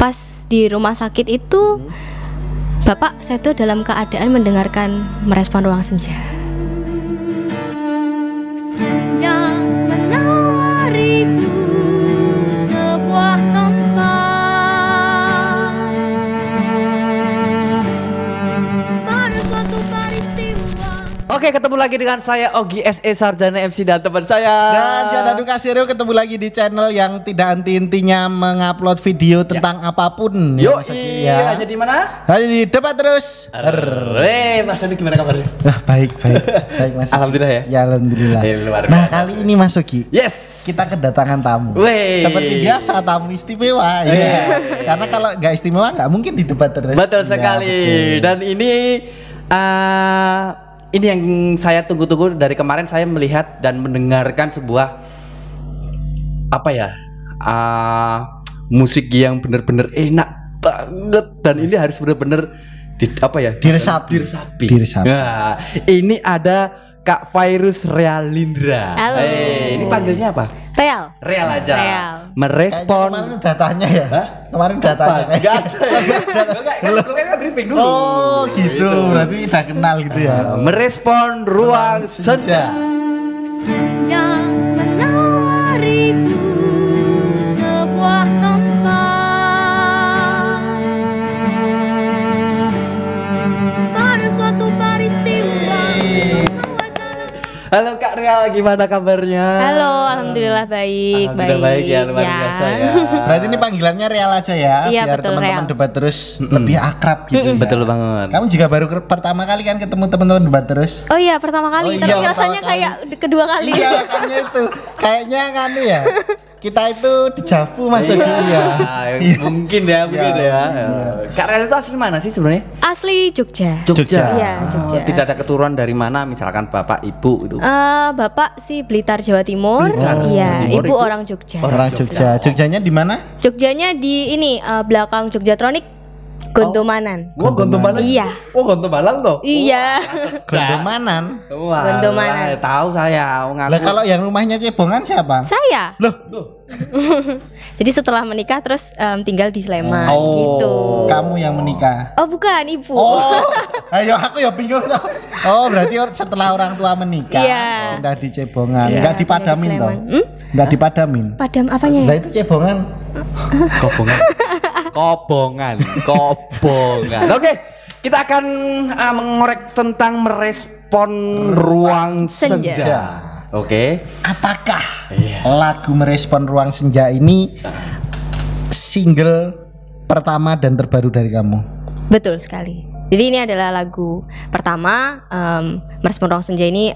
pas di rumah sakit itu Bapak saya tuh dalam keadaan mendengarkan Merespon Ruang Senja. Senja menawariku sebuah tempat pada suatu peristiwa. Oke, ketemu lagi dengan saya Ogi SE Sarjana MC dan teman saya. Dan saya Dadu Kasiro ketemu lagi di channel yang tidak henti-hentinya mengupload video tentang apapun. Yuk, ya. hanya di mana? Hari di Debat Terus. Mas Ogi gimana kabarnya? Baik, Mas Ogi. Alhamdulillah ya. Ya alhamdulillah. Luar Nah, biasa. kali ini Mas Ogi, Yes. kita kedatangan tamu. Wey. Seperti biasa tamu istimewa ya. Karena kalau nggak istimewa nggak mungkin di Debat Terus. Betul Ya, sekali. betul. Dan ini yang saya tunggu-tunggu dari kemarin. Saya melihat dan mendengarkan sebuah musik yang benar-benar enak banget, dan ini harus benar-benar diresapi. Nah, ini ada Kak Fairuz Realindra. Halo. Ini panggilnya apa? Real Aja. Real. Merespon. Kemarin datanya ya. Hah? Kemarin datanya Enggak ada ya. Enggak, briefing dulu. Oh gitu. Berarti udah kenal gitu ya. Merespon Ruang Senja. Senja menawariku sebuah tempat pada suatu peristiwa. Halo Kak Real, gimana kabarnya? Halo, alhamdulillah baik. Alhamdulillah baik ya, luar biasa ya. Berarti ini panggilannya Real aja ya, Iya, biar betul, teman-teman Real. Debat Terus lebih akrab gitu. ya. Betul banget. Kamu juga baru pertama kali kan ketemu teman-teman Debat Terus? Oh iya, pertama kali. Oh Tapi iya, rasanya pertama kayak kedua kali. Iya makanya itu, kayaknya kan ya. Kita itu dejavu Mas Ogi ya. Mungkin ya. Kak Real itu asli mana sih sebenarnya? Asli Jogja. Jogja. Iya, Jogja. Tidak ada keturunan dari mana, misalkan bapak, ibu itu. Bapak sih Blitar Jawa Timur. Blitar, Iya, Jawa Timur, ibu Ibu orang Jogja. Orang Jogja. Jogjanya di mana? Jogjanya di ini belakang Jogjatronik, Gontomanan. Wah, Gontomanan. Iya. Oh, Gontomanan loh. Iya. Gondomanan. Wah, Gontomanan. tahu saya. Lah kalau yang rumahnya Cebongan siapa? Saya. Loh, Jadi setelah menikah terus tinggal di Sleman Oh. gitu. kamu yang menikah. Oh bukan, ibu. Oh, ayo aku ya bingung toh. Oh, berarti setelah orang tua menikah Iya. pindah di Cebongan, Iya, enggak pindah di dipadamin toh. Sleman. Enggak dipadamin. Padam apanya Lah ya? itu Cebongan. Kobongan. Oke, kita akan mengorek tentang merespon ruang Senja. senja. Oke. Apakah lagu Merespon Ruang Senja ini single pertama dan terbaru dari kamu? Betul sekali. Jadi ini adalah lagu pertama. Merespon Ruang Senja ini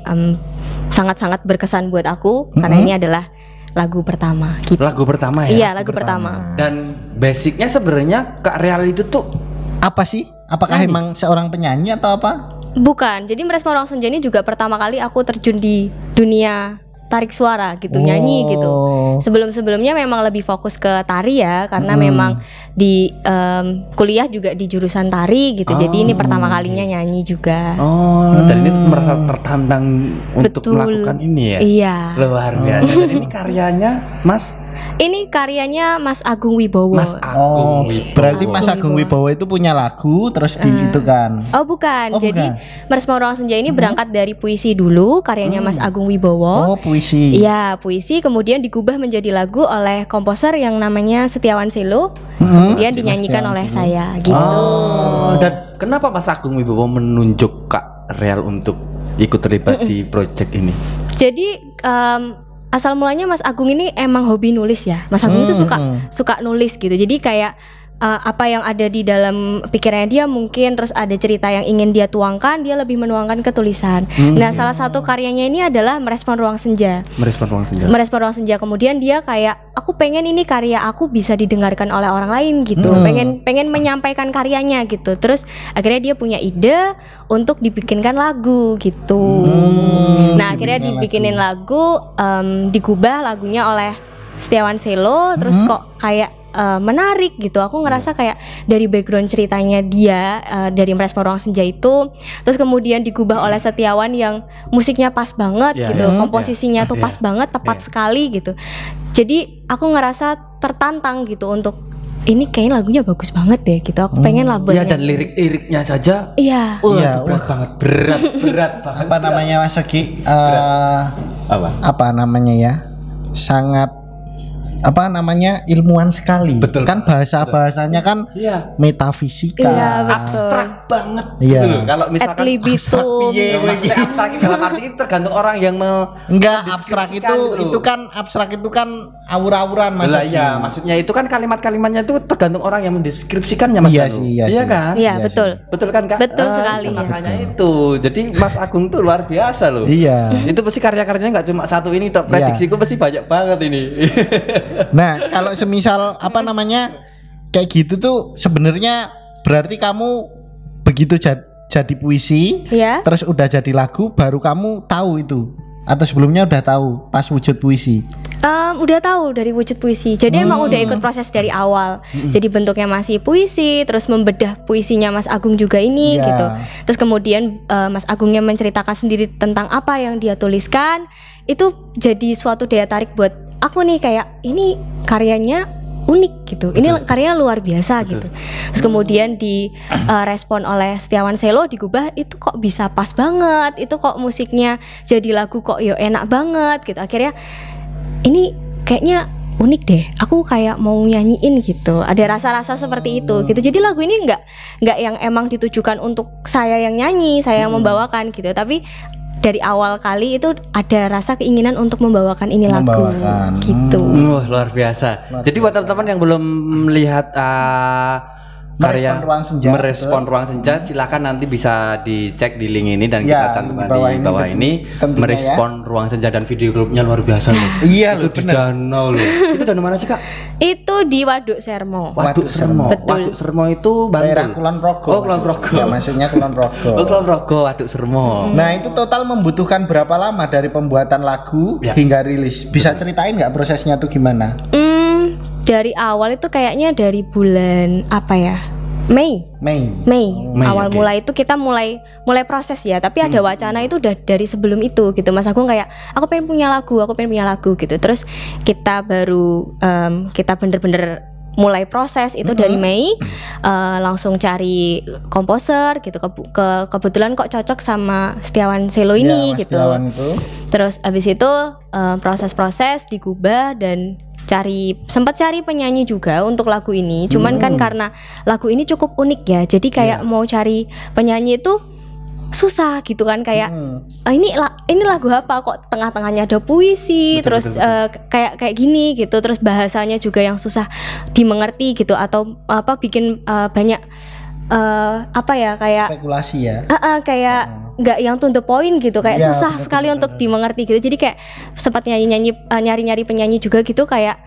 sangat-sangat berkesan buat aku karena ini adalah lagu pertama gitu. Lagu pertama ya. Iya, lagu pertama. Dan basicnya sebenarnya Kak Real itu tuh Apa sih? Apakah emang seorang penyanyi atau apa? Bukan. Jadi Merespon Ruang Senja ini juga pertama kali aku terjun di dunia tarik suara gitu, nyanyi gitu. Sebelum-sebelumnya memang lebih fokus ke tari ya, karena memang di kuliah juga di jurusan tari gitu. Jadi ini pertama kalinya nyanyi juga. dan ini merasa tertantang untuk Betul. melakukan ini ya. Iya. Luar biasa. Dan ini karyanya Mas Ini karyanya Mas Agung Wibowo. Mas Agung Wibowo. Berarti Mas Agung Wibowo itu punya lagu terus di itu kan. Oh bukan. Oh, Jadi bukan. Merespon Ruang Senja ini berangkat dari puisi dulu, karyanya Mas Agung Wibowo. Oh, puisi. Iya, puisi kemudian digubah menjadi lagu oleh komposer yang namanya Setiawan Selo. Kemudian dinyanyikan oleh saya gitu. Dan kenapa Mas Agung Wibowo menunjuk Kak Real untuk ikut terlibat di project ini? Jadi asal mulanya Mas Agung ini emang hobi nulis ya. Mas Agung itu suka nulis gitu. Jadi kayak apa yang ada di dalam pikirannya dia mungkin, terus ada cerita yang ingin dia tuangkan, dia lebih menuangkan ke tulisan. Nah, salah satu karyanya ini adalah Merespon Ruang Senja. Merespon ruang senja. Merespon Ruang Senja. Kemudian dia kayak, aku pengen ini karya aku bisa didengarkan oleh orang lain gitu. Pengen menyampaikan karyanya gitu. Terus akhirnya dia punya ide untuk dibikinkan lagu gitu. Nah, akhirnya dibikinin lagu, digubah lagunya oleh Setiawan Selo. Terus kok kayak menarik gitu. Aku ngerasa kayak dari background ceritanya dia dari Merespon Ruang Senja itu, terus kemudian digubah oleh Setiawan yang musiknya pas banget gitu, komposisinya tuh pas banget, tepat sekali gitu. Jadi aku ngerasa tertantang gitu untuk ini kayaknya lagunya bagus banget deh gitu. Aku pengen labelnya. Iya, dan lirik-liriknya saja. Iya. Wah, berat banget. Berat banget. Apa namanya Mas Segi? Apa? Apa namanya ya? Sangat apa namanya ilmuwan sekali. Betul. Kan bahasanya kan Iya. metafisika. Iya, betul. Abstrak banget. Iya. Gitu loh. Kalau misalkan At libitum. maksudnya abstrak itu dalam arti itu tergantung orang yang Enggak, abstrak itu kan abstrak itu kan aura-auran Mas. Lah iya, maksudnya itu kan kalimat-kalimatnya itu tergantung orang yang mendeskripsikannya Mas. Iya Danu. sih, iya Iya sih. kan? Iya, Iya betul. Betul kan Kak? Betul sekali, ya. Makanya itu. Jadi Mas Agung tuh luar biasa loh. Iya. Itu pasti karya-karyanya nggak cuma satu ini, tok. Prediksiku pasti banyak banget ini. Nah, kalau semisal apa namanya kayak gitu tuh sebenarnya berarti kamu begitu jadi puisi, Iya. terus udah jadi lagu baru kamu tahu itu atau sebelumnya udah tahu pas wujud puisi? Udah tahu dari wujud puisi. Jadi emang udah ikut proses dari awal. Jadi bentuknya masih puisi, terus membedah puisinya Mas Agung juga ini Iya. gitu. Terus kemudian Mas Agungnya menceritakan sendiri tentang apa yang dia tuliskan. Itu jadi suatu daya tarik buat aku nih, kayak ini karyanya unik gitu. Ini karyanya luar biasa gitu. Terus kemudian di respon oleh Setiawan Selo digubah, itu kok bisa pas banget. Itu kok musiknya jadi lagu kok yo enak banget gitu. Akhirnya ini kayaknya unik deh. Aku kayak mau nyanyiin gitu. Ada rasa-rasa seperti itu gitu. Jadi lagu ini nggak yang emang ditujukan untuk saya yang nyanyi, saya yang membawakan gitu. Tapi dari awal kali itu ada rasa keinginan untuk membawakan ini lagu gitu. Wah, luar biasa. Jadi buat teman-teman yang belum melihat karya Merespon Ruang Senja, silakan nanti bisa dicek di link ini dan kita cantumkan di bawah ini. Merespon Ruang Senja dan video klipnya luar biasa loh. Iya itu di danau loh. Itu danau mana sih Kak? Itu di Waduk Sermo. Waduk Sermo. Betul. Waduk Sermo itu daerah Bantul. Kulon Progo. Oh, Kulon Progo. Ya, maksudnya Kulon Progo. Oh, Kulon Progo, Waduk Sermo. Nah, itu total membutuhkan berapa lama dari pembuatan lagu hingga rilis? Bisa ceritain nggak prosesnya tuh gimana? Dari awal itu kayaknya dari bulan apa ya? Mei. Awal mulai itu kita mulai proses ya, tapi ada wacana itu udah dari sebelum itu gitu. Mas Agung kayak aku pengen punya lagu gitu. Terus kita baru kita bener-bener mulai proses itu dari Mei, langsung cari komposer gitu. Kebetulan kok cocok sama Setiawan Selo ini gitu. Terus abis itu proses digubah dan sempat cari penyanyi juga untuk lagu ini. Cuman kan karena lagu ini cukup unik ya, jadi kayak mau cari penyanyi itu susah gitu kan, kayak ini lagu apa kok tengah-tengahnya ada puisi, betul. Kayak gini gitu, terus bahasanya juga yang susah dimengerti gitu, atau apa bikin banyak apa ya, kayak spekulasi ya, kayak nggak yang to the point gitu, kayak susah sekali untuk dimengerti gitu. Jadi kayak sempat nyari penyanyi juga gitu, kayak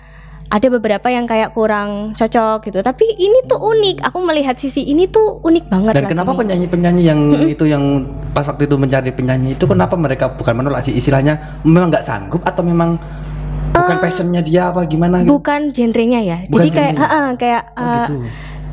ada beberapa yang kayak kurang cocok gitu. Tapi ini tuh unik, aku melihat sisi ini tuh unik banget. Dan kenapa penyanyi-penyanyi yang itu yang pas waktu itu mencari penyanyi itu kenapa mereka bukan menolak sih, istilahnya memang nggak sanggup atau memang bukan passionnya dia apa gimana gitu? Bukan genrenya ya. Bukan jadi kayak gitu.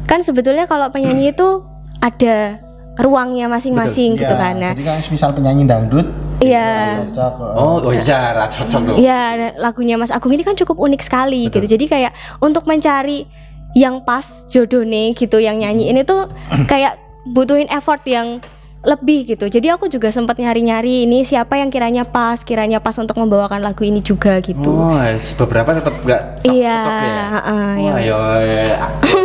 Kan sebetulnya kalau penyanyi itu ada ruangnya masing-masing gitu kan. Jadi kan misal penyanyi dangdut, iya. Cocok dong. Iya, lagunya Mas Agung ini kan cukup unik sekali gitu. Jadi kayak untuk mencari yang pas jodohnya gitu, yang nyanyi ini tuh kayak butuhin effort yang lebih gitu. Jadi aku juga sempat nyari-nyari ini siapa yang kiranya pas untuk membawakan lagu ini juga gitu. Oh, beberapa tetap nggak cocok ya.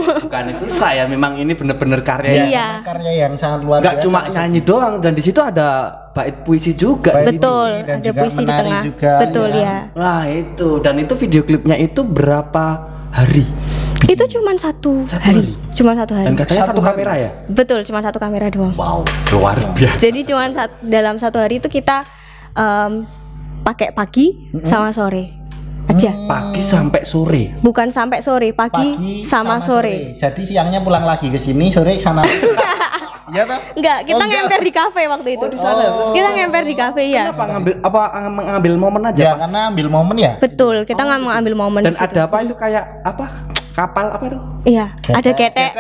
Bukan susah ya, memang ini bener-bener karya. Karya yang sangat luar biasa. Gak cuma nyanyi doang, dan di situ ada bait puisi juga. Betul, dan ada puisi di tengah. Juga, betul ya. Nah itu, dan itu video klipnya itu berapa hari? Itu cuma satu hari. Dan katanya satu kamera ya? Betul, cuma satu kamera doang. Wow, luar biasa. Jadi cuma dalam satu hari itu kita pakai pagi sama sore aja. Pagi sampai sore? Bukan sampai sore, pagi sama sore. Jadi siangnya pulang lagi ke sini, sore ke sana. Iya toh? Enggak, kita ngemper di kafe waktu itu. Di sana. Kita ngemper di kafe ya. Kenapa mengambil momen aja? Ya karena ambil momen ya. Betul, kita nggak mengambil momen. Dan ada apa itu, kayak apa? Kapal apa itu? Iya, ada ketek.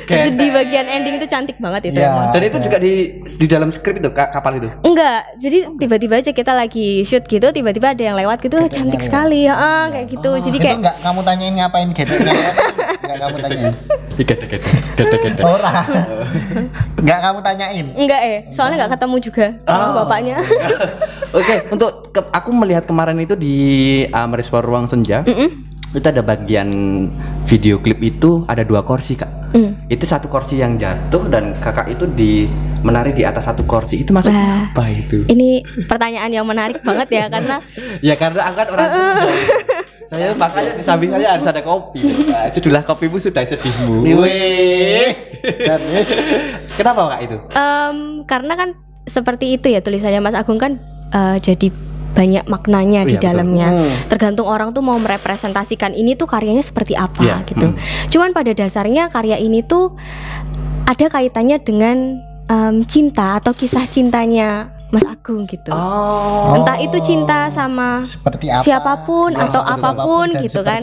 Itu di bagian ending itu cantik banget itu emang. Dan itu juga di dalam skrip itu kapal itu. Enggak, jadi tiba-tiba aja kita lagi shoot gitu, tiba-tiba ada yang lewat gitu, cantik sekali ya, kayak gitu. Jadi Itu kayak enggak kamu tanyain ngapain gedeknya? Enggak kamu tanyain. Gede. Ora. Enggak kamu tanyain. enggak soalnya enggak ketemu juga sama bapaknya. Oke, untuk aku melihat kemarin itu di Merespon Ruang Senja. Itu ada bagian video klip itu ada 2 kursi kak. Itu satu kursi yang jatuh dan kakak itu menari di atas satu kursi. Itu maksudnya apa itu? Ini pertanyaan yang menarik banget ya karena Ya karena aku kan orang Sunda. Saya makanya di samping saya harus ada kopi. Sudah kopimu sudah sedihmu. Wih. Kenapa kak itu? Karena kan seperti itu ya tulisannya Mas Agung kan jadi banyak maknanya di dalamnya. Tergantung orang tuh mau merepresentasikan ini tuh karyanya seperti apa gitu. Cuman pada dasarnya karya ini tuh ada kaitannya dengan cinta atau kisah cintanya Mas Agung gitu. Entah itu cinta sama seperti apa, siapapun atau apapun gitu kan.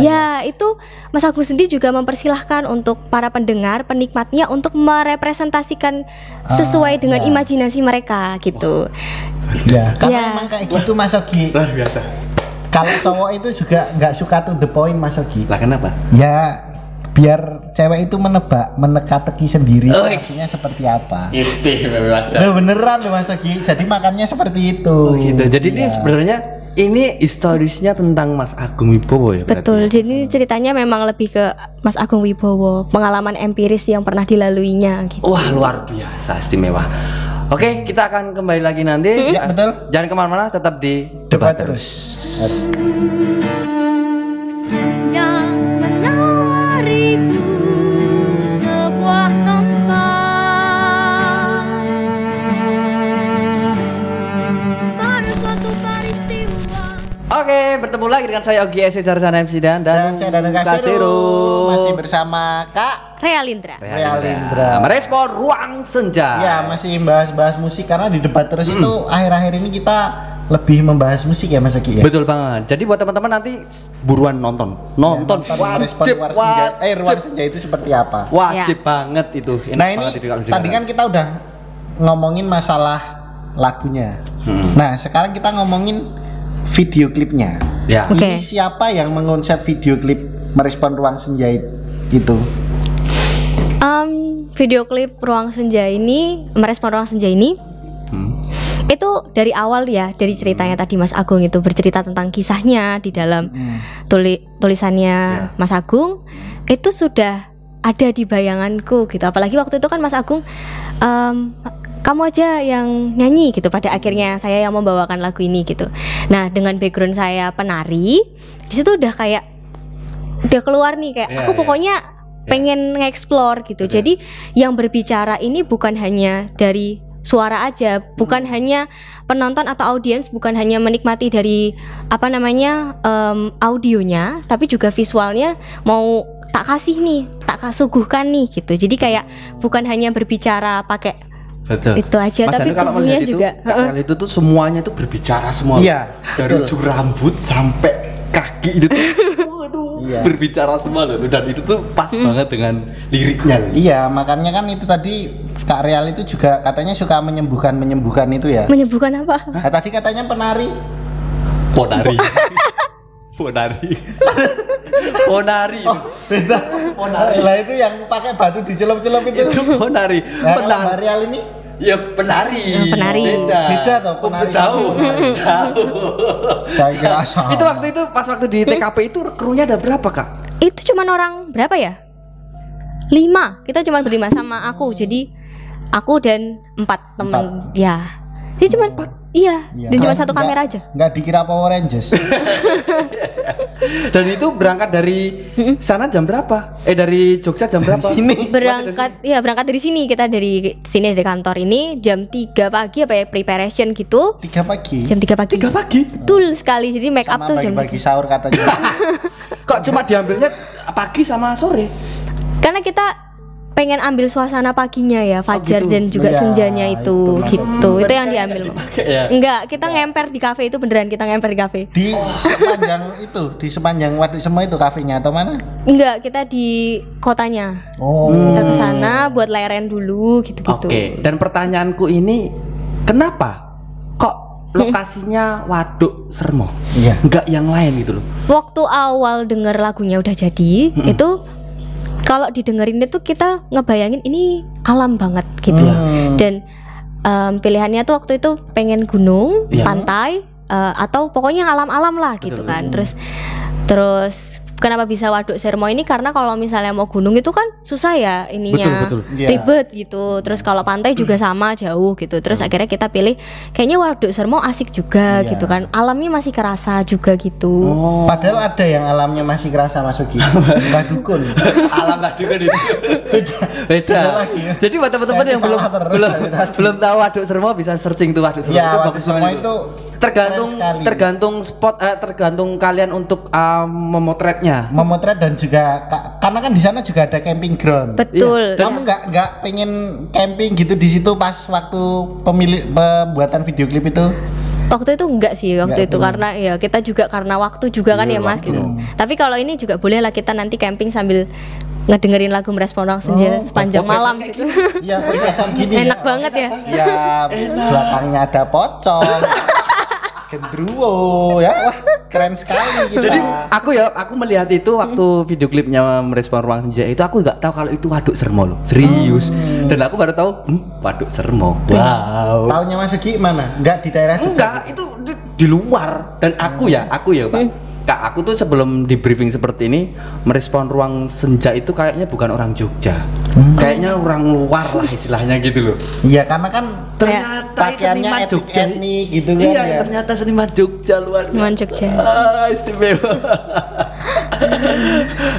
Ya, itu Mas Agung sendiri juga mempersilahkan untuk para pendengar, penikmatnya untuk merepresentasikan sesuai dengan imajinasi mereka gitu. Ya, karena emang kayak gitu Mas Ogi. Luar biasa. Kalau cowok itu juga nggak suka to the point Mas Ogi. Lah kenapa? Ya biar cewek itu meneka-teki sendiri artinya seperti apa. Istimewa. Loh beneran loh Mas Ogi. Jadi makannya seperti itu. Oh gitu. Jadi ini sebenarnya ini historisnya tentang Mas Agung Wibowo ya. Betul. Jadi ceritanya memang lebih ke Mas Agung Wibowo, pengalaman empiris yang pernah dilaluinya gitu. Wah, luar biasa istimewa. Oke, kita akan kembali lagi nanti. Ya, betul. Jangan kemana-mana, tetap di Debat Terus. Senja menawariku sebuah tempat pada suatu peristiwa. Oke, bertemu lagi dengan saya Ogi S. Jarsana MC dan saya Danu Kasiru. Masih bersama Kak Realindra. Merespon Ruang Senja. Ya, masih bahas musik karena di Debat Terus itu akhir-akhir ini kita lebih membahas musik ya Mas Ogi ya. Betul banget. Jadi buat teman-teman nanti buruan nonton wajib. Ruang Senja itu seperti apa? Wajib banget itu. Nah ini tadi kan kita udah ngomongin masalah lagunya. Nah sekarang kita ngomongin video klipnya. Ya. Ini siapa yang mengonsep video klip Merespon Ruang Senja itu? Video klip Ruang Senja ini, Merespon Ruang Senja ini itu dari awal ya, dari ceritanya tadi Mas Agung itu bercerita tentang kisahnya di dalam tulisannya Mas Agung itu sudah ada di bayanganku gitu. Apalagi waktu itu kan Mas Agung kamu aja yang nyanyi gitu, pada akhirnya saya yang membawakan lagu ini gitu. Nah dengan background saya penari, di situ udah kayak udah keluar nih kayak aku pokoknya pengen nge-explore gitu. Jadi yang berbicara ini bukan hanya dari suara aja, bukan hanya penonton atau audiens, bukan hanya menikmati dari apa namanya audionya, tapi juga visualnya mau tak suguhkan nih gitu. Jadi kayak bukan hanya berbicara pakai itu aja, Mas tapi Danu, tubuhnya juga. Itu tuh semuanya tuh berbicara semua. Iya. Dari ujung rambut sampai kaki itu tuh, berbicara semua loh. Dan itu tuh pas banget dengan liriknya loh. Iya, makanya kan itu tadi Kak Real itu juga katanya suka menyembuhkan itu ya. Menyembuhkan apa? Nah, tadi katanya penari. Ponari. Ponari. Beda. Ponari lah itu yang pakai batu dicelup-celup itu. Itu ponari. Nah, kalau Kak Real ini ya penari. Beda toh penari. Jauh. Saya kira sama. Itu waktu itu pas waktu di TKP itu krunya ada berapa Kak? Itu cuman orang berapa ya? 5. Kita cuma berlima sama aku. Jadi aku dan 4 teman. Ya. Ini cuma 4. Iya. Dan cuma satu kamera aja. Enggak dikira Power Rangers. Dan itu berangkat dari sana jam berapa? Dari Jogja jam berapa? Sini. Berangkat dari sini. Kita dari sini dari kantor ini jam 3 pagi apa ya, preparation gitu. 3 pagi. Jam 3 pagi. 3 pagi. Betul sekali. Jadi make up tuh jam pagi sahur katanya. Kok cuma diambilnya pagi sama sore? Karena kita pengen ambil suasana paginya ya, fajar gitu. dan juga senjanya itu gitu. Itu yang diambil. Ya? Enggak, kita ngemper di kafe itu, beneran kita ngemper di kafe. Di sepanjang itu, di sepanjang Waduk Sermo itu kafenya atau mana? Enggak, kita di kotanya. Kita ke sana buat leren dulu gitu-gitu. Oke, dan pertanyaanku ini kenapa kok lokasinya Waduk Sermo? Iya. Enggak yang lain gitu loh. Waktu awal denger lagunya udah jadi, itu kalau didengerin itu kita ngebayangin ini alam banget gitu. Dan pilihannya tuh waktu itu pengen gunung, pantai, atau pokoknya alam-alam lah gitu kan. Terus kenapa bisa Waduk Sermo ini, karena kalau misalnya mau gunung itu kan susah ya ininya, ribet gitu. Terus kalau pantai juga sama, jauh gitu. Terus akhirnya kita pilih kayaknya Waduk Sermo asik juga gitu kan, alamnya masih kerasa juga gitu. Padahal ada yang alamnya masih kerasa, Mas Ugi. Mbah Dukun. Alam Mbah Dukun itu beda lagi ya. Jadi buat teman-teman yang belum tahu Waduk Sermo bisa searching tuh Waduk Sermo. Ya, itu Waduk bagus Sermo banget itu tergantung spot, tergantung kalian untuk memotretnya. Memotret dan juga karena kan di sana juga ada camping ground. Betul. Kamu nggak pengen camping gitu di situ pas waktu pembuatan video klip itu? Waktu itu enggak sih, waktu itu karena ya kita juga karena waktu juga kan ya Mas gitu. Tapi kalau ini juga boleh lah kita nanti camping sambil ngedengerin lagu Merespon Ruang Senja sepanjang malam gitu. Iya, podcastan gini. Enak banget ya. Ya, belakangnya ada pocong. Gendruwo ya, wah keren sekali gitu. Jadi aku melihat itu waktu video klipnya Merespon Ruang Senja itu, aku nggak tahu kalau itu Waduk Sermo loh, serius. Dan aku baru tahu Waduk Sermo. Wow. Taunya Mas Ugi mana? Enggak di daerah Jogja? Enggak, itu di luar. Dan aku ya Pak. Kak, aku tuh sebelum di briefing seperti ini, Merespon Ruang Senja itu kayaknya bukan orang Jogja. Kayaknya orang luar lah istilahnya gitu loh. Iya, karena kan ternyata pakaiannya seniman Jogja etnik gitu kan. Iya, ya. ternyata seniman Jogja luar biasa. Seniman Jogja. Istimewa.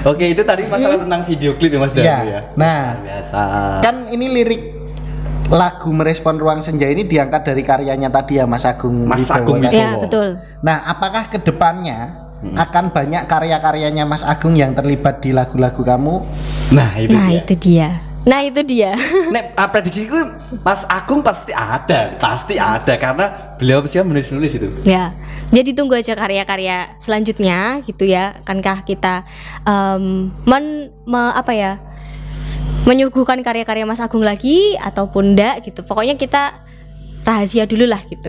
Oke, itu tadi masalah tentang video klip ya Mas Danu ya. Nah, biasa. Kan ini lirik lagu Merespon Ruang Senja ini diangkat dari karyanya tadi ya Mas Agung Wibowo. Iya, betul. Nah, apakah kedepannya akan banyak karya-karyanya Mas Agung yang terlibat di lagu-lagu kamu? Nah, itu dia. Nek prediksiku Mas Agung pasti ada karena beliau siap menulis itu. Ya, jadi tunggu aja karya-karya selanjutnya gitu ya. Akankah kita menyuguhkan karya-karya Mas Agung lagi ataupun enggak gitu. Pokoknya kita rahasia dulu lah gitu.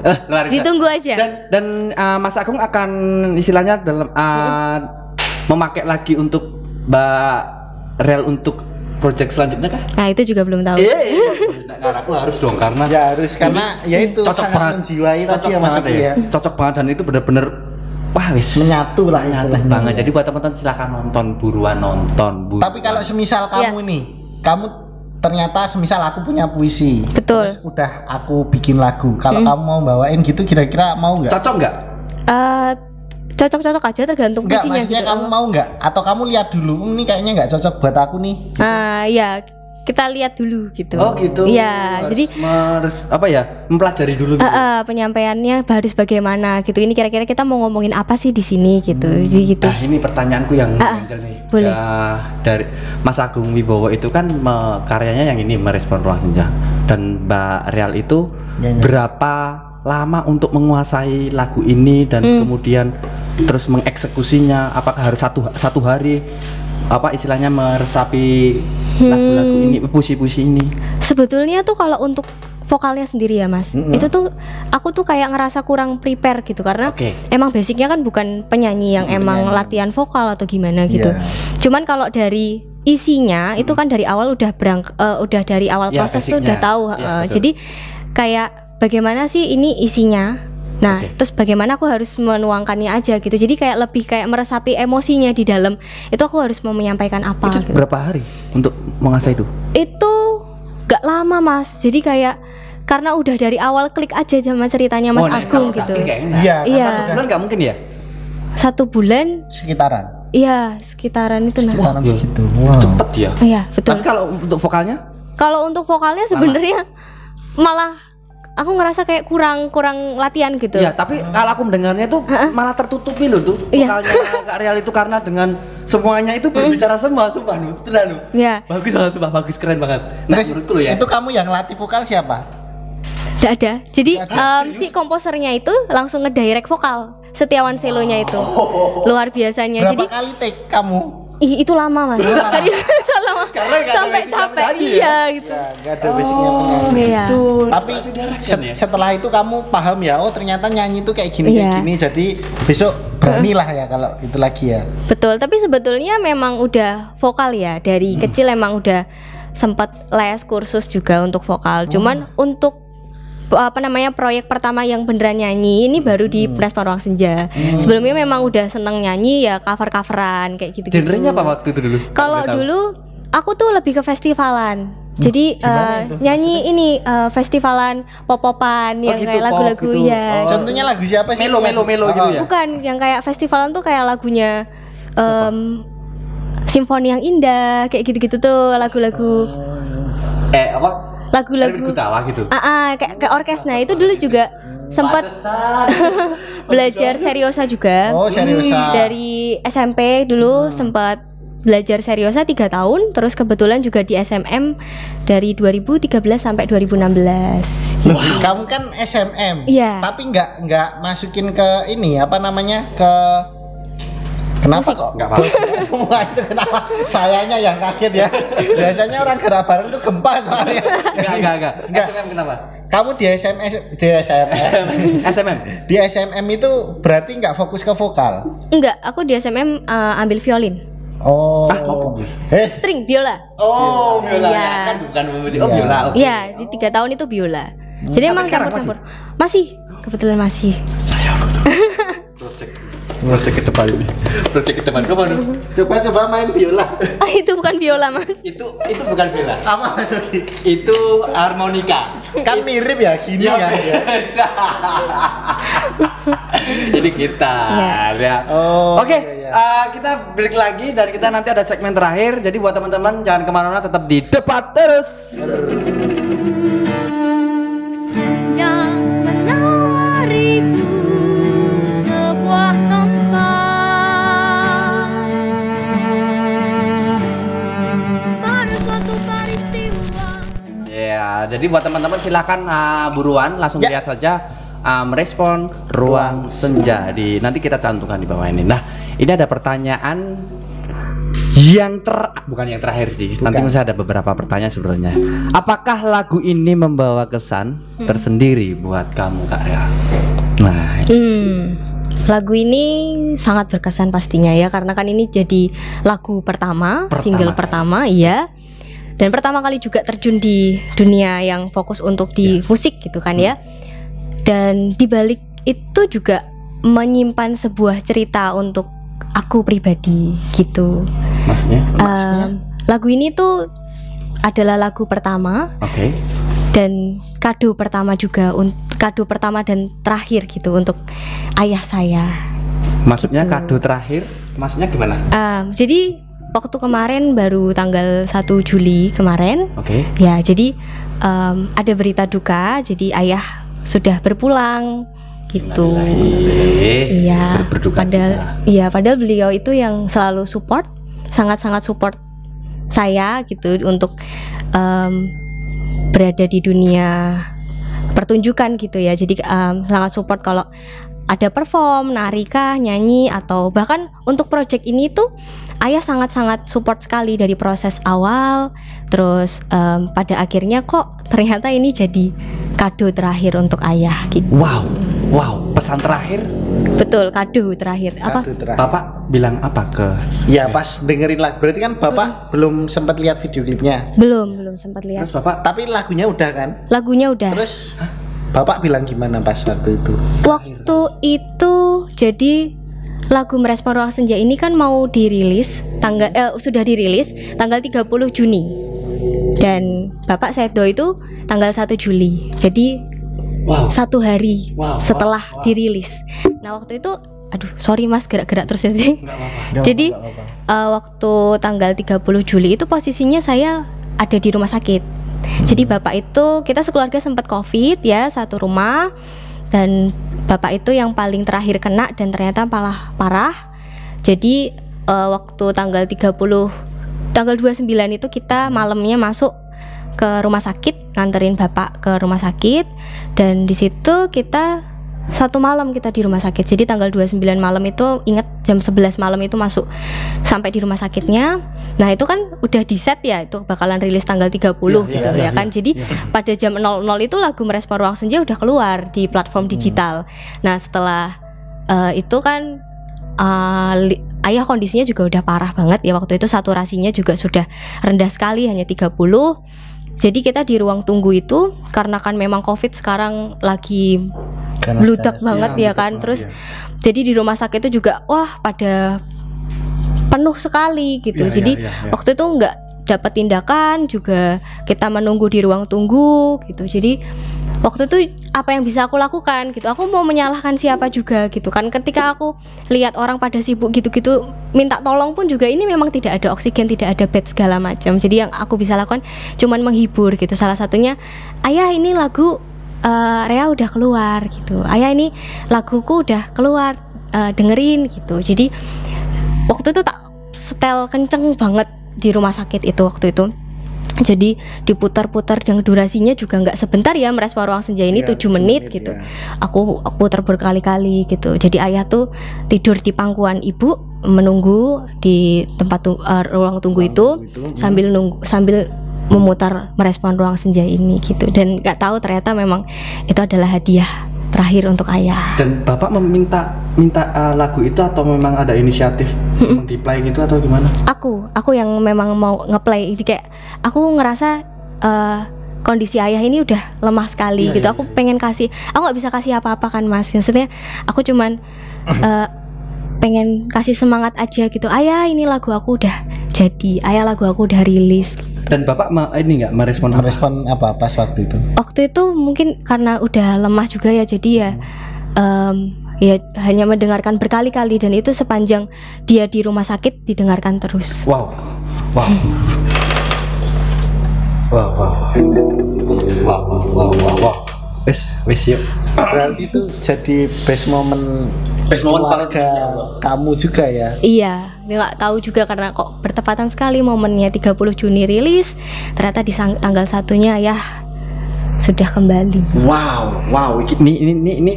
Ditunggu aja. Dan Mas Agung akan istilahnya dalam memakai lagi untuk Mbak Rel untuk project selanjutnya kah? Nah, itu juga belum tahu. Nah, aku harus dong karena ya itu cocok sangat banget, menjiwai tadi ya Mas Agung ya. Cocok banget dan itu benar-benar menyatu banget. Jadi buat teman-teman silakan buruan nonton. Tapi kalau semisal kamu nih, kamu ternyata semisal aku punya puisi, betul, terus udah aku bikin lagu, kalau kamu mau bawain gitu kira-kira mau nggak? Cocok nggak? Cocok-cocok aja tergantung puisinya. Maksudnya gitu. Kamu mau nggak? Atau kamu lihat dulu, ini kayaknya nggak cocok buat aku nih. Gitu. Ya kita lihat dulu gitu. Oh gitu. Iya, jadi mempelajari dulu gitu. Penyampaiannya harus bagaimana gitu. Ini kira-kira kita mau ngomongin apa sih di sini gitu. Jadi gitu. Nah, ini pertanyaanku yang ganjel nih. Boleh. Dari Mas Agung Wibowo itu kan karyanya yang ini Merespon Ruang Senja, dan Mbak Real itu berapa lama untuk menguasai lagu ini dan kemudian terus mengeksekusinya? Apakah harus satu hari istilahnya meresapi lagu-lagu ini, puisi-puisi ini? Sebetulnya tuh kalau untuk vokalnya sendiri ya Mas, itu tuh aku tuh kayak ngerasa kurang prepare gitu karena emang basicnya kan bukan penyanyi yang emang latihan vokal atau gimana gitu. Cuman kalau dari isinya itu kan dari awal udah dari awal proses tuh udah tahu. Jadi kayak bagaimana sih ini isinya. Nah, terus bagaimana aku harus menuangkannya aja gitu. Jadi kayak lebih kayak meresapi emosinya di dalam. Itu aku harus mau menyampaikan apa itu gitu. Berapa hari untuk mengasah itu? Itu gak lama Mas. Jadi kayak karena udah dari awal klik aja sama ceritanya Mas Agung gitu. Iya. 1 bulan gak mungkin ya? 1 bulan sekitaran. Iya, sekitaran itu sekitaran segitu. Wow. Cepet ya? Iya, betul. Tapi kalau untuk vokalnya? Kalau untuk vokalnya sebenarnya malah aku ngerasa kayak kurang latihan gitu. Iya, tapi kalau aku mendengarnya tuh malah tertutupi loh tuh vokalnya Kak Real itu, karena dengan semuanya itu berbicara semua, sumpah lu, tenang lu. Ya. Bagus banget, sumpah, bagus, keren banget. Nah, menurutku lo ya. Itu kamu yang latih vokal siapa? Nggak ada. Jadi si komposernya itu langsung ngedirect vokal Setiawan Selonya itu. Luar biasanya. Berapa Jadi kali take kamu? Ih, itu lama Mas. Serius lama. Karena nggak ada Sampai basic capek penyanyi iya gitu. Ya, gak ada basicnya penyanyi. Iya. Tapi setelah itu kamu paham ya, oh ternyata nyanyi itu kayak gini kayak gini. Jadi besok beranilah ya kalau itu lagi ya. Betul, tapi sebetulnya memang udah vokal ya. Dari kecil emang udah sempat les kursus juga untuk vokal. Cuman untuk proyek pertama yang beneran nyanyi ini baru di Respon Ruang Senja. Sebelumnya memang udah seneng nyanyi ya, cover-coveran kayak gitu-gitu. Genrenya apa waktu itu dulu? Kalau dulu aku tuh lebih ke festivalan. Jadi nyanyi ini festivalan pop-popan yang gitu, kayak lagu-lagu gitu. ya. Contohnya lagu siapa sih? Melo gitu ya? Bukan, yang kayak festivalan tuh kayak lagunya Simfoni yang Indah kayak gitu-gitu tuh lagu-lagu. Apa? Lagu-lagu Kutawa gitu. Kayak orkes. Nah, itu dulu juga sempat belajar seriosa juga. Oh, seriosa. Dari SMP dulu sempat belajar seriosa 3 tahun, terus kebetulan juga di SMM dari 2013 sampai 2016. Loh, kamu kan SMM. Iya. Tapi nggak masukin ke ini apa namanya ke kenapa musik. Kok nggak apa-apa semua itu kenapa sayanya yang kaget ya. Biasanya orang gerak bareng tuh gempa soalnya. Enggak. SMM kenapa? Kamu di SMM. Di SMM itu berarti nggak fokus ke vokal? Enggak, aku di SMM ambil violin. Oh. String biola. Oh, biola. Iya. Kan bukan musik. Oh, biola. Oke. Iya, di 3 tahun itu biola. Jadi emang campur-campur. Masih, kebetulan masih. Saya butuh project ke depan ini. Project ke depan kemana? Coba main biola. Itu bukan biola, Mas. Itu bukan biola. Apa maksudnya? Itu harmonika. Kan mirip ya gini kan ya. Jadi gitar ya. Oh, Oke, iya. kita break lagi dan kita nanti ada segmen terakhir. Jadi buat teman-teman jangan kemana-mana, tetap di Debat Terus. Senja menawariku sebuah tempat pada suatu peristiwa. Ya, jadi buat teman-teman silakan buruan langsung lihat saja merespon Ruang Senja nanti kita cantumkan di bawah ini. Nah, ini ada pertanyaan yang bukan yang terakhir sih. Bukan. Nanti masih ada beberapa pertanyaan sebenarnya. Apakah lagu ini membawa kesan tersendiri buat kamu, Kak Rea? Nah, Lagu ini sangat berkesan pastinya ya, karena kan ini jadi lagu pertama. Single pertama, iya. Dan pertama kali juga terjun di dunia yang fokus untuk di musik gitu kan ya. Dan dibalik itu juga menyimpan sebuah cerita untuk aku pribadi gitu. maksudnya? Lagu ini tuh adalah lagu pertama. Oke. Dan kado pertama juga, kado pertama dan terakhir gitu untuk ayah saya. Maksudnya gitu. kado terakhir? Maksudnya gimana? Jadi waktu kemarin baru tanggal 1 Juli kemarin. Oke. Ya, jadi ada berita duka. Jadi ayah sudah berpulang gitu. Iya. Padahal beliau itu yang selalu support, sangat-sangat support saya gitu untuk berada di dunia pertunjukan gitu ya. Jadi sangat support kalau ada perform, nari kah, nyanyi, atau bahkan untuk project ini tuh ayah sangat-sangat support sekali dari proses awal. Terus pada akhirnya kok ternyata ini jadi kado terakhir untuk ayah gitu. Wow, pesan terakhir? Betul, kado terakhir. Apa? Bapak bilang apa ke? Ya pas dengerin lagu. Berarti kan Bapak belum sempat lihat video klipnya. Belum sempat lihat. Terus Bapak? Tapi lagunya udah kan? Lagunya udah. Terus Bapak bilang gimana pas waktu itu? Waktu itu jadi lagu Merespon Ruang Senja ini kan mau dirilis sudah dirilis tanggal 30 Juni. Dan Bapak Sedo itu tanggal 1 Juli. Jadi 1 hari setelah dirilis. Nah, waktu itu sorry Mas, gerak-gerak terus jadi. Jadi waktu tanggal 30 Juli itu posisinya saya ada di rumah sakit. Jadi Bapak itu, kita sekeluarga sempat COVID ya, satu rumah. Dan Bapak itu yang paling terakhir kena dan ternyata malah parah. Jadi waktu tanggal 29 itu kita malamnya masuk ke rumah sakit, nganterin bapak ke rumah sakit, dan di situ kita 1 malam kita di rumah sakit. Jadi tanggal 29 malam itu ingat jam 11 malam itu masuk sampai di rumah sakitnya. Nah itu kan udah di set ya, itu bakalan rilis tanggal 30 gitu ya kan. Jadi pada jam 00 itu lagu Merespon Ruang Senja udah keluar di platform digital. Nah setelah itu kan ayah kondisinya juga udah parah banget ya waktu itu, saturasinya juga sudah rendah sekali, hanya 30. Jadi kita di ruang tunggu itu karena kan memang COVID sekarang lagi bludak banget ya kan. Terus jadi di rumah sakit itu juga wah pada penuh sekali gitu. Jadi waktu itu nggak dapat tindakan juga, kita menunggu di ruang tunggu gitu. Jadi waktu itu apa yang bisa aku lakukan gitu, aku mau menyalahkan siapa juga gitu kan. Ketika aku lihat orang pada sibuk gitu-gitu minta tolong pun juga ini memang tidak ada oksigen, tidak ada bed segala macam. Jadi yang aku bisa lakukan cuman menghibur gitu. Salah satunya, ayah ini lagu Rea udah keluar gitu, ayah ini laguku udah keluar, dengerin gitu. Jadi waktu itu tak setel kenceng banget di rumah sakit itu waktu itu. Jadi diputar-putar yang durasinya juga nggak sebentar ya, Merespon Ruang Senja ini 7 menit gitu. Aku putar berkali-kali gitu. Jadi ayah tuh tidur di pangkuan ibu menunggu di tempat ruang tunggu itu sambil memutar Merespon Ruang Senja ini gitu. Dan nggak tahu ternyata memang itu adalah hadiah terakhir untuk ayah. Dan bapak minta lagu itu atau memang ada inisiatif di play gitu atau gimana? Aku yang memang mau ngeplay. Jadi kayak aku ngerasa kondisi ayah ini udah lemah sekali gitu. Aku pengen kasih, aku nggak bisa kasih apa-apa kan mas. Maksudnya aku cuman pengen kasih semangat aja gitu. Ayah ini lagu aku udah jadi, ayah lagu aku udah rilis. Dan bapak ini nggak merespon apa pas waktu itu? Waktu itu mungkin karena udah lemah juga ya, jadi ya ya hanya mendengarkan berkali-kali, dan itu sepanjang dia di rumah sakit didengarkan terus. Wow. Wes yuk. Berarti itu jadi best moment keluarga kamu juga ya? Iya, nggak tahu juga karena kok bertepatan sekali momennya 30 Juni rilis, ternyata di tanggal 1-nya ya sudah kembali. Wow, ini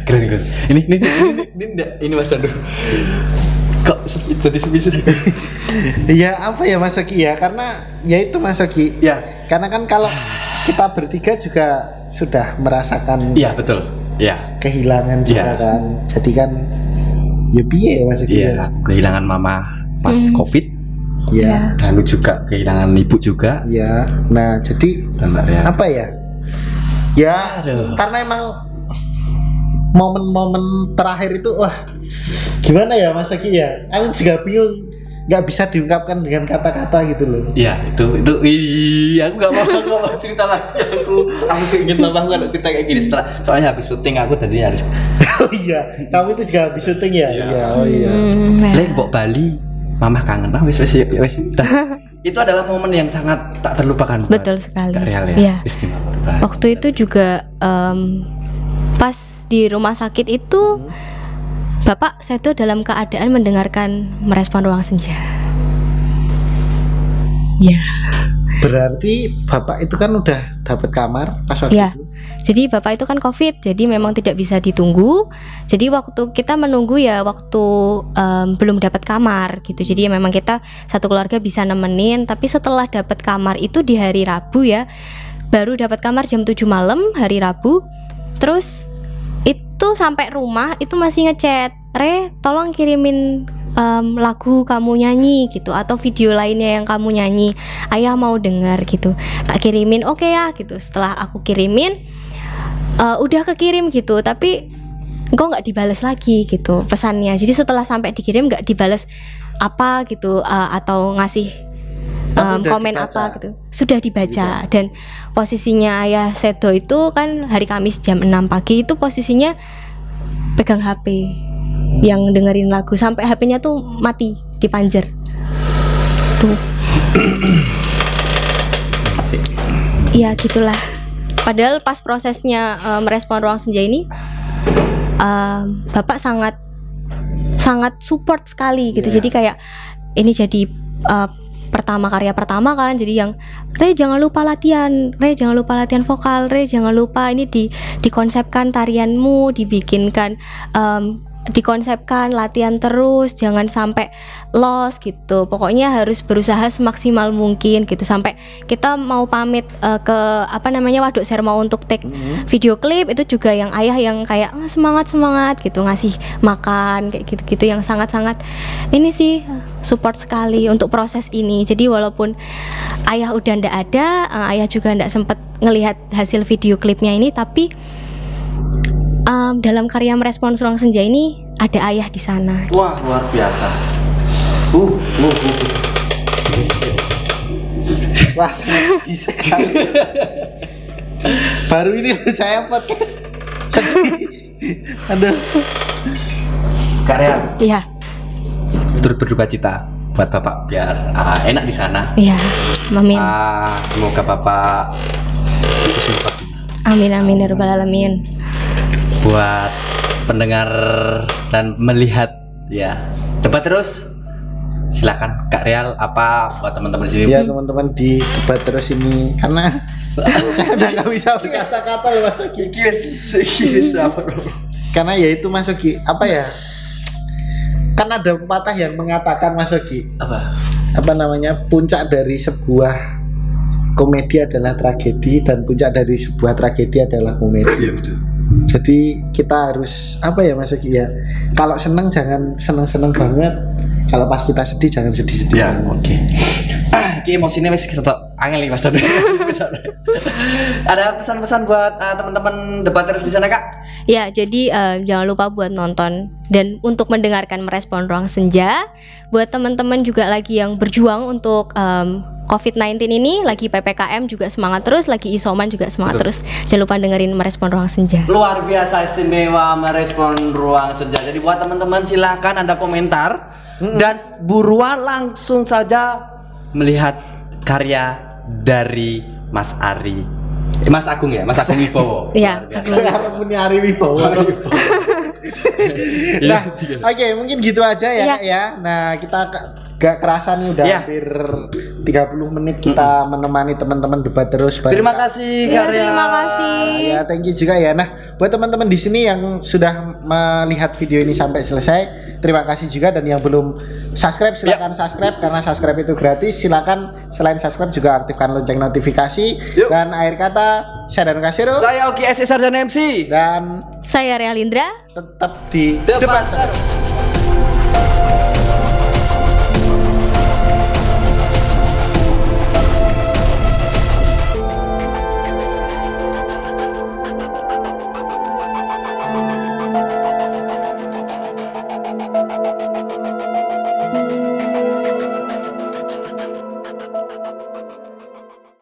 keren. Ini Mas Dandu. Kok jadi sepi. Ya apa ya Mas Oki ya, karena ya itu Mas Oki. Ya, karena kan kalau kita bertiga juga sudah merasakan. Iya betul. Ya. Kehilangan juga kan. Jadi kan ya piye Mas Oki. Iya, aku kehilangan mama pas COVID. Ya. Dan lu juga kehilangan ibu juga. Ya. Nah, jadi apa ya? Ya, karena emang momen-momen terakhir itu wah gimana ya Mas Oki ya? Aku juga bingung, nggak bisa diungkapkan dengan kata-kata gitu loh. Iya, itu aku nggak mau cerita lagi. Aku ingin nambah cerita kayak gini setelah, soalnya habis syuting aku tadi harus. Oh iya, kamu itu juga habis syuting ya? Iya. Oh iya. Lombok Bali, mama kangen banget. Wes. Itu adalah momen yang sangat tak terlupakan. Betul sekali. Real ya. Iya. Istimewa luar biasa. Waktu itu juga pas di rumah sakit itu Bapak Seto dalam keadaan mendengarkan Merespon Ruang Senja. Ya. Berarti Bapak itu kan udah dapat kamar pas waktu itu. Jadi Bapak itu kan COVID, jadi memang tidak bisa ditunggu. Jadi waktu kita menunggu ya waktu belum dapat kamar gitu. Jadi ya memang kita satu keluarga bisa nemenin. Tapi setelah dapat kamar itu di hari Rabu ya, baru dapat kamar jam 7 malam hari Rabu. Terus itu sampai rumah itu masih ngechat, Re tolong kirimin lagu kamu nyanyi gitu, atau video lainnya yang kamu nyanyi, ayah mau dengar gitu. Tak kirimin, oke ya gitu. Setelah aku kirimin udah kekirim gitu, tapi kok nggak dibales lagi gitu pesannya. Jadi setelah sampai dikirim nggak dibales apa gitu, atau ngasih komen apa gitu, sudah dibaca. Dan posisinya ayah Sedo itu kan hari Kamis jam 6 pagi itu posisinya pegang HP yang dengerin lagu sampai HP-nya tuh mati di panjer tuh. Ya gitulah. Padahal pas prosesnya Merespon Ruang Senja ini Bapak sangat sangat support sekali gitu. Jadi kayak ini jadi karya pertama kan, jadi yang Re jangan lupa latihan, Re jangan lupa latihan vokal, Re jangan lupa ini dikonsepkan tarianmu, dikonsepkan latihan terus, jangan sampai lost gitu. Pokoknya harus berusaha semaksimal mungkin gitu. Sampai kita mau pamit ke Waduk Sermo untuk take video klip, itu juga yang ayah yang kayak semangat gitu, ngasih makan kayak gitu-gitu, yang sangat-sangat ini sih support sekali untuk proses ini. Jadi walaupun ayah udah ndak ada, ayah juga ndak sempet ngelihat hasil video klipnya ini, tapi dalam karya Merespons Ruang Senja ini ada ayah di sana. Wah, luar biasa. Wah, sedih sekali. Baru ini saya podcast sedih. Aduh. Karya. Iya. Turut berduka cita buat Bapak biar enak di sana. Iya, amin. Semoga Bapak amin ya rabbal alamin. Buat pendengar dan melihat ya debat terus, silakan Kak Real apa buat teman-teman di sini. Ya teman-teman di debat terus ini, karena saya udah nggak bisa berkata-kata loh Mas Ogi. Karena ya itu Mas Ogi, apa ya, kan ada pepatah yang mengatakan Mas Ogi, apa namanya, puncak dari sebuah komedi adalah tragedi dan puncak dari sebuah tragedi adalah komedi. Iya betul. Jadi kita harus apa ya Mas Ogi ya, kalau seneng jangan seneng banget, kalau pas kita sedih jangan sedih ya. Oke. Ki emosinya wis ketok angel nih Mas Dodi. Ada pesan-pesan buat teman-teman debat terus di sana Kak? Ya, jadi jangan lupa buat nonton dan untuk mendengarkan Merespons Ruang Senja. Buat teman-teman juga lagi yang berjuang untuk COVID-19 ini, lagi PPKM juga semangat terus, lagi isoman juga semangat terus. Jangan lupa dengerin Merespons Ruang Senja. Luar biasa istimewa Merespons Ruang Senja. Jadi buat teman-teman silakan Anda komentar dan buruan langsung saja melihat karya dari Mas Ari. Mas Agung ya, Mas Agung Wibowo. Iya, Agung Ari Wibowo. Nah, oke, mungkin gitu aja ya Kak ya. Nah, kita gak kerasa nih udah hampir 30 menit kita menemani teman-teman debat terus. Terima kasih Kak Ria. Terima kasih. Ya, thank you juga ya. Nah, buat teman-teman di sini yang sudah melihat video ini sampai selesai, terima kasih juga, dan yang belum subscribe silakan subscribe karena subscribe itu gratis. Silakan selain subscribe juga aktifkan lonceng notifikasi. Dan akhir kata, saya Danu Kasiro. Saya Ogi SSR dan MC. Dan saya Realindra. tetap di debat terus.